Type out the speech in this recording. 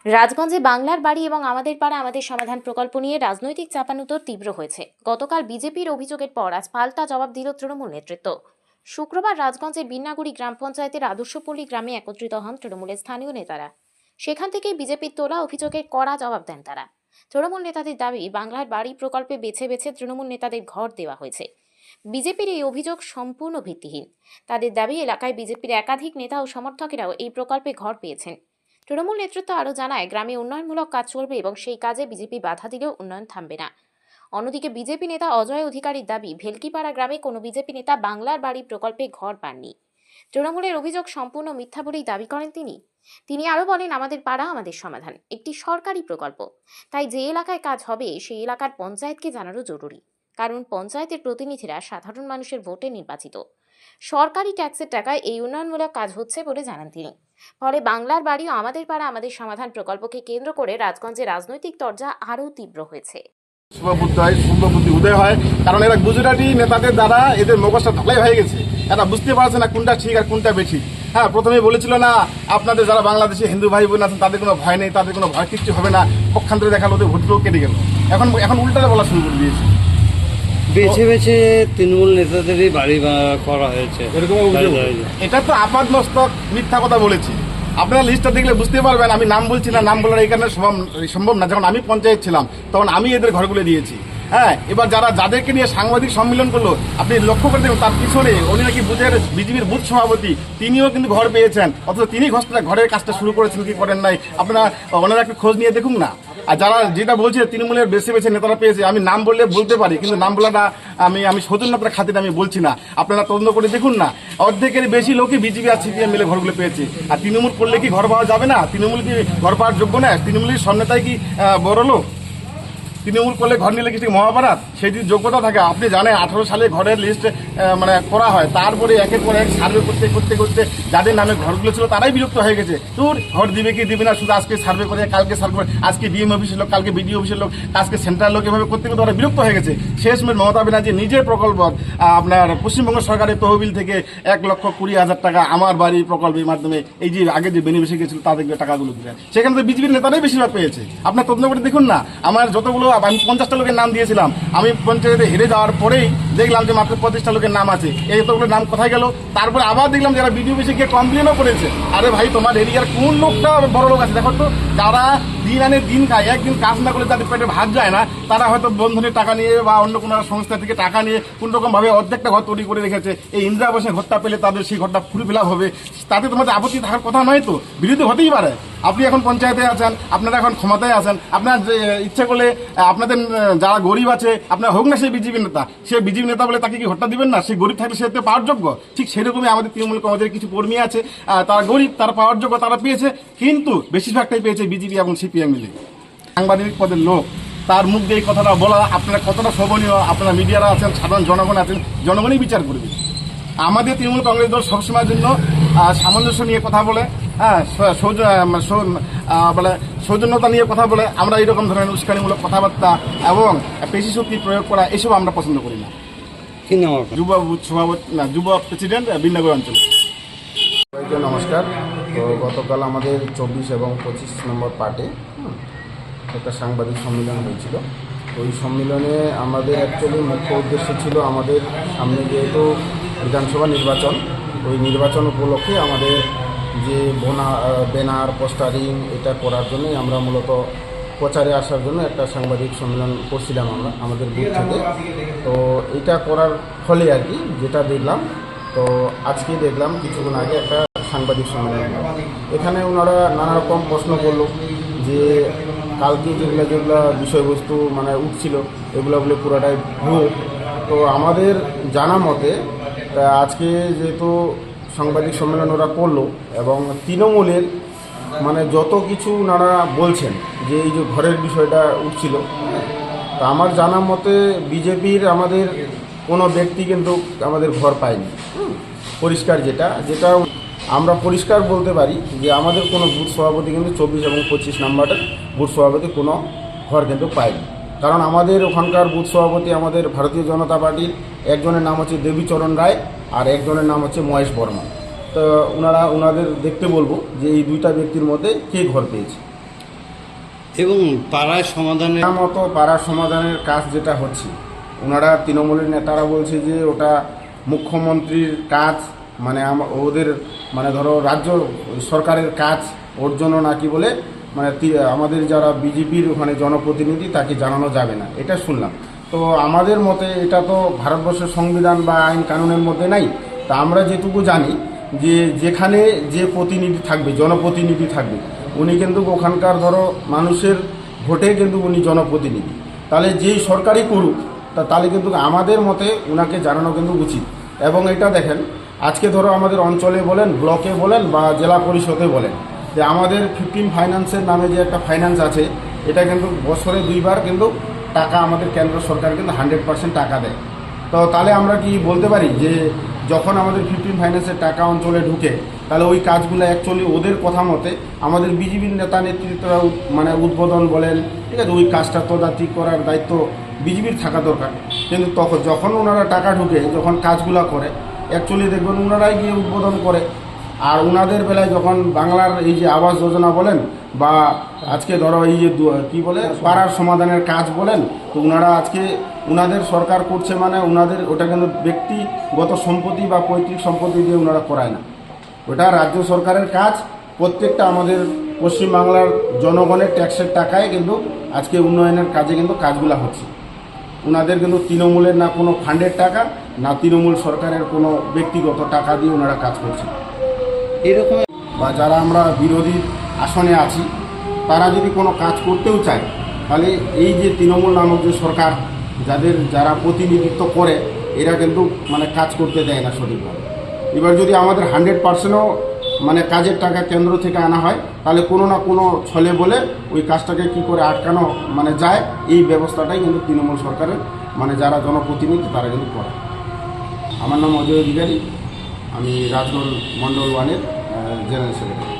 রাজগঞ্জে বাংলার বাড়ি এবং আমাদের পাড়া আমাদের সমাধান প্রকল্প নিয়ে রাজনৈতিক চাপানুতর তীব্র হয়েছে। গতকাল বিজেপির অভিযোগের পর আজ পাল্টা জবাব দিল তৃণমূল নেতৃত্ব। শুক্রবার রাজগঞ্জের বিন্নাগুড়ি গ্রাম পঞ্চায়েতের আদর্শপল্লী গ্রামে একত্রিত হন তৃণমূলের স্থানীয় নেতারা। সেখান থেকেই বিজেপির তোলা অভিযোগের কড়া জবাব দেন তারা। তৃণমূল নেতাদের দাবি, বাংলার বাড়ি প্রকল্পে বেছে বেছে তৃণমূল নেতাদের ঘর দেওয়া হয়েছে। বিজেপির এই অভিযোগ সম্পূর্ণ ভিত্তিহীন। তাদের দাবি, এলাকায় বিজেপির একাধিক নেতা ও সমর্থকেরাও এই প্রকল্পে ঘর পেয়েছেন। তৃণমূল নেতৃত্ব আরও জানায়, গ্রামে উন্নয়নমূলক কাজ চলবে এবং সেই কাজে বিজেপি বাধা দিলেও উন্নয়ন থামবে না। অন্যদিকে বিজেপি নেতা অজয় অধিকারীর দাবি, ভেলকিপাড়া গ্রামে কোনো বিজেপি নেতা বাংলার বাড়ি প্রকল্পে ঘর পাননি। তৃণমূলের অভিযোগ সম্পূর্ণ মিথ্যা বলেই দাবি করেন তিনি আরও বলেন, আমাদের পাড়া আমাদের সমাধান একটি সরকারি প্রকল্প, তাই যে এলাকায় কাজ হবে সেই এলাকার পঞ্চায়েতকে জানানো জরুরি, কারণ পঞ্চায়েতের প্রতিনিধিরা সাধারণ মানুষের ভোটে নির্বাচিত। সরকারি ট্যাক্সের টাকায় এই উন্নয়নমূলক কাজ হচ্ছে বলে জানান তিনি। ফলে বাংলার বাড়ি ও আমাদের পাড়া আমাদের সমাধান প্রকল্পকে কেন্দ্র করে রাজগঞ্জে রাজনৈতিক তরজা আরও তীব্র হয়েছে। শুভবুদ্ধি উদয় হয়, কারণ এরা গুজরাটি নেতাদের দ্বারা এদের মুখস্থ ঢালাই হয়ে গেছে। এরা বুঝতে পারছে না কোনটা ঠিক আর কোনটা বেঠিক। হ্যাঁ, প্রথমে বলেছিল না আপনাদের যারা বাংলাদেশি হিন্দু ভাই বোন আছেন তাদের কোনো ভয় নেই, তাদের কোনো ভয় কিচ্ছু হবে না, পক্ষান্তরে দেখালো ওদের ভোটগুলো কেটে গেল। এখন উল্টাতে বলা শুরু করে দিয়েছে। বেছে বেছে তৃণমূল নেতাদেরই বাড়ি করা হয়েছে, এরকম এটা তো আপাদমস্তক মিথ্যা কথা বলেছি। আপনারা লিস্টটা দেখলে বুঝতে পারবেন। আমি নাম বলছি না, নাম বলার এই কারণে সম্ভব না। যখন আমি পঞ্চায়েত ছিলাম তখন আমি এদের ঘরগুলো দিয়েছি। হ্যাঁ, এবার যাদেরকে নিয়ে সাংবাদিক সম্মেলন করলো, আপনি লক্ষ্য করে দেখুন তার পিছনে উনি নাকি বিজেপির বুথ সভাপতি, তিনিও কিন্তু ঘর পেয়েছেন, অথচ তিনি ঘরের কাজটা শুরু করেছেন কি করেন নাই, আপনারা ওনারা একটু খোঁজ নিয়ে দেখুন না। আর যারা যেটা বলছে তৃণমূলের বেছে বেছে নেতারা পেয়েছে, আমি নাম বললে বলতে পারি, কিন্তু নাম বলাটা আমি সৌজন্যতার খাতিরে আমি বলছি না। আপনারা তদন্ত করে দেখুন না, অর্ধেকের বেশি লোকই বিজেপি আর সিপিএম মিলে ঘরগুলো পেয়েছে। আর তৃণমূল করলে কি ঘর পাওয়া যাবে না? তৃণমূল কি ঘর পাওয়ার যোগ্য না? তৃণমূলের সন্নেতাই কি বড় লোক? তৃণমূল করলে ঘর নিলে কিছু মহাভারত? সেই যদি যোগ্যতা থাকে, আপনি জানেন 18 সালে ঘরের লিস্ট করা হয়, তারপরে একের পর এক সার্ভে করতে করতে যাদের নামে ঘরগুলো ছিল তারাই বিরক্ত হয়ে গেছে। তোর ঘর দিবে কি দিবে না, শুধু আজকে সার্ভে করে, কালকে সার্ভে করে, আজকে ডিএম অফিসের লোক, কালকে বিডিও অফিসের লোক, আজকে সেন্ট্রাল লোক, এভাবে করতে করতে ওরা বিরক্ত হয়ে গেছে। শেষমেশ মমতা ব্যানার্জি নিজের প্রকল্প আপনার পশ্চিমবঙ্গ সরকারের তহবিল থেকে 1,20,000 টাকা আমার বাড়ি প্রকল্পের মাধ্যমে এই যে আগে যে বেনিফিশিয়ারি গেছিল তাদেরকে টাকাগুলো দিলেন। সেখানে তো বিজেপির নেতারাই বেশিরভাগ পেয়েছে। আপনার তদন্ত করে দেখুন না। আমার যতগুলো, আমি 50টা লোকের নাম দিয়েছিলাম, আমি পঞ্চায়েতে হেরে যাওয়ার পরেই দেখলাম যে মাত্র 25টা লোকের নাম আছে। এই এতগুলো নাম কোথায় গেল? তারপরে আবার দেখলাম যারা বিডিও অফিসে গিয়ে কমপ্লেনও করেছে, আরে ভাই তোমার এরিয়ার কোন লোকটা বড় লোক আছে দেখো তো। যারা দিন আনে দিন খায়, একদিন কাজ না করে তাদের পেটে ভাত যায় না, তারা হয়তো বন্ধনের টাকা নিয়ে বা অন্য কোনো সংস্থা থেকে টাকা নিয়ে কোনোরকমভাবে অর্ধেকটা ঘর তৈরি করে রেখেছে। এই ইন্দিরা আবাসের ঘরটা পেলে তাদের সেই ঘরটা ফুল ফিল আপ হবে, তাতে তোমাদের আপত্তি থাকার কথা নয় তো। বিরোধী হতেই পারে। আপনি এখন পঞ্চায়েতে আছেন, আপনারা এখন ক্ষমতায় আছেন, আপনার ইচ্ছে করলে আপনাদের যারা গরিব আছে, আপনার হোক না সেই বিজেপি নেতা, সে বিজেপি নেতা বলে তাকে কি ভোটটা দিবেন না? সেই গরিব থাকলে সে পাওয়ার যোগ্য। ঠিক সেরকমই আমাদের তৃণমূল কংগ্রেসের কিছু কর্মী আছে, তারা গরিব, তারা পাওয়ার যোগ্য, তারা পেয়েছে, কিন্তু বেশিরভাগটাই পেয়েছে বিজেপি এবং সিপিএম মিলে। সাংবাদিক পদের লোক, তার মুখ দিয়ে এই কথাটা বলা আপনারা কতটা শোভনীয়? আপনারা মিডিয়ারা আছেন, সাধারণ জনগণ আছেন, জনগণই বিচার করবে। আমাদের তৃণমূল কংগ্রেস দল সবসময়ের জন্য সামঞ্জস্য নিয়ে কথা বলে, হ্যাঁ, সৌজন্যতা নিয়ে কথা বলে। আমরা এইরকম ধরনের উস্কানিমূলক কথাবার্তা এবং পেশি শক্তি প্রয়োগ করা এসব আমরা পছন্দ করি না। কি নাম? যুব প্রেসিডেন্ট, বিন্নাগুড়ি অঞ্চল। নমস্কার। তো গতকাল আমাদের 24 এবং 25 নম্বর পার্টে একটা সাংবাদিক সম্মেলন হয়েছিল। ওই সম্মেলনে আমাদের অ্যাকচুয়ালি মুখ্য উদ্দেশ্য ছিল, আমাদের সামনে যেহেতু বিধানসভা নির্বাচন, ওই নির্বাচন উপলক্ষে আমাদের যে ব্যানার পোস্টারিং এটা করার জন্যই আমরা মূলত প্রচারে আসার জন্য একটা সাংবাদিক সম্মেলন করছিলাম আমরা আমাদের বুথ থেকে। তো এটা করার ফলে আর কি যেটা দেখলাম, তো আজকে দেখলাম কিছুক্ষণ আগে একটা সাংবাদিক সম্মেলন, এখানে ওনারা নানা রকম প্রশ্ন করলো যে কালকে যেগুলো বিষয়বস্তু উঠছিল এগুলো বলে পুরোটাই ভুয়ো। তো আমাদের জানা মতে আজকে যেহেতু সাংবাদিক সম্মেলন ওরা করলো এবং তৃণমূলের যত কিছু ওনারা বলছেন যে এই যে ঘরের বিষয়টা উঠছিল, তা আমার জানা মতে বিজেপির আমাদের কোনো ব্যক্তি কিন্তু আমাদের ঘর পায়নি। পরিষ্কার যেটা আমরা পরিষ্কার বলতে পারি যে আমাদের কোনো বুথ সভাপতি কিন্তু 24 এবং 25 নম্বরের বুথ সভাপতি কোনো ঘর কিন্তু পায়নি। কারণ আমাদের ওখানকার বুথ সভাপতি আমাদের ভারতীয় জনতা পার্টির একজনের নাম হচ্ছে দেবীচরণ রায় আর একজনের নাম হচ্ছে মহেশ বর্মা। তো ওনাদের দেখতে বলবো যে এই দুইটা ব্যক্তির মধ্যে কে ঘর পেয়েছে। এবং পাড়ায় সমাধানের মতো পাড়ার সমাধানের কাজ যেটা হচ্ছে, ওনারা তৃণমূলের নেতারা বলছে যে ওটা মুখ্যমন্ত্রীর কাজ, মানে ওদের মানে ধরো রাজ্য সরকারের কাজ, ওর জন্য নাকি বলে মানে আমাদের যারা বিজেপির ওখানে জনপ্রতিনিধি তাকে জানানো যাবে না, এটা শুনলাম। তো আমাদের মতে এটা তো ভারতবর্ষের সংবিধান বা আইন কানুনের মধ্যে নাই। তা আমরা যেটুকু জানি যে যেখানে যে প্রতিনিধি থাকবে, জনপ্রতিনিধি থাকবে, উনি কিন্তু ওখানকার ধরো মানুষের ভোটে কিন্তু উনি জনপ্রতিনিধি। তাহলে যেই সরকারই করুক তাহলে কিন্তু আমাদের মতে ওনাকে জানানো কিন্তু উচিত। এবং এটা দেখেন, আজকে ধরো আমাদের অঞ্চলে বলেন, ব্লকে বলেন বা জেলা পরিষদে বলেন, যে আমাদের 15 ফাইন্যান্সের নামে যে একটা ফাইন্যান্স আছে, এটা কিন্তু বছরে 2বার কিন্তু টাকা আমাদের কেন্দ্র সরকার কিন্তু 100% টাকা দেয়। তো তাহলে আমরা কি বলতে পারি যে যখন আমাদের 15 ফাইন্যান্সের টাকা অঞ্চলে ঢুকে, তাহলে ওই কাজগুলো অ্যাকচুয়ালি ওদের কথা মতে আমাদের বিজেপির নেতা নেতৃত্বরা মানে উদ্বোধন বলেন, ঠিক আছে, ওই কাজটা তদারকি করার দায়িত্ব বিজেপির থাকা দরকার। কিন্তু তখন যখন ওনারা টাকা ঢুকে, যখন কাজগুলো করে, অ্যাকচুয়ালি দেখবেন ওনারাই গিয়ে উদ্বোধন করে। আর ওনাদের বেলায় যখন বাংলার এই যে আবাস যোজনা বলেন বা আজকে ধরো এই যে কী বলে পাড়ার সমাধানের কাজ বলেন, তো ওনারা আজকে ওনাদের সরকার করছে, মানে ওনাদের ওটা কিন্তু ব্যক্তিগত সম্পত্তি বা পৈতৃক সম্পত্তি দিয়ে ওনারা করায় না, ওটা রাজ্য সরকারের কাজ। প্রত্যেকটা আমাদের পশ্চিমবাংলার জনগণের ট্যাক্সের টাকায় কিন্তু আজকে উন্নয়নের কাজে কিন্তু কাজগুলো হচ্ছে। ওনাদের কিন্তু তৃণমূলের না কোনো ফান্ডের টাকা, না তৃণমূল সরকারের কোনো ব্যক্তিগত টাকা দিয়ে ওনারা কাজ করছে। এরকম বা যারা আমরা বিরোধী আসনে আছি, তারা যদি কোনো কাজ করতেও চায়, তাহলে এই যে তৃণমূল নামক যে সরকার যারা প্রতিনিধিত্ব করে, এরা কিন্তু মানে কাজ করতে দেয় না সঠিকভাবে। এবার যদি আমাদের 100%ও মানে কাজের টাকা কেন্দ্র থেকে আনা হয়, তাহলে কোনো না কোনো ছলে বলে ওই কাজটাকে কি করে আটকানো মানে যায়, এই ব্যবস্থাটাই কিন্তু তৃণমূল সরকারের মানে যারা জনপ্রতিনিধি তারা কিন্তু করে। আমার নাম অজয় অধিকারী, আমি রাজগঞ্জ মণ্ডল 1-এর জেনারেল সেক্রেটারি।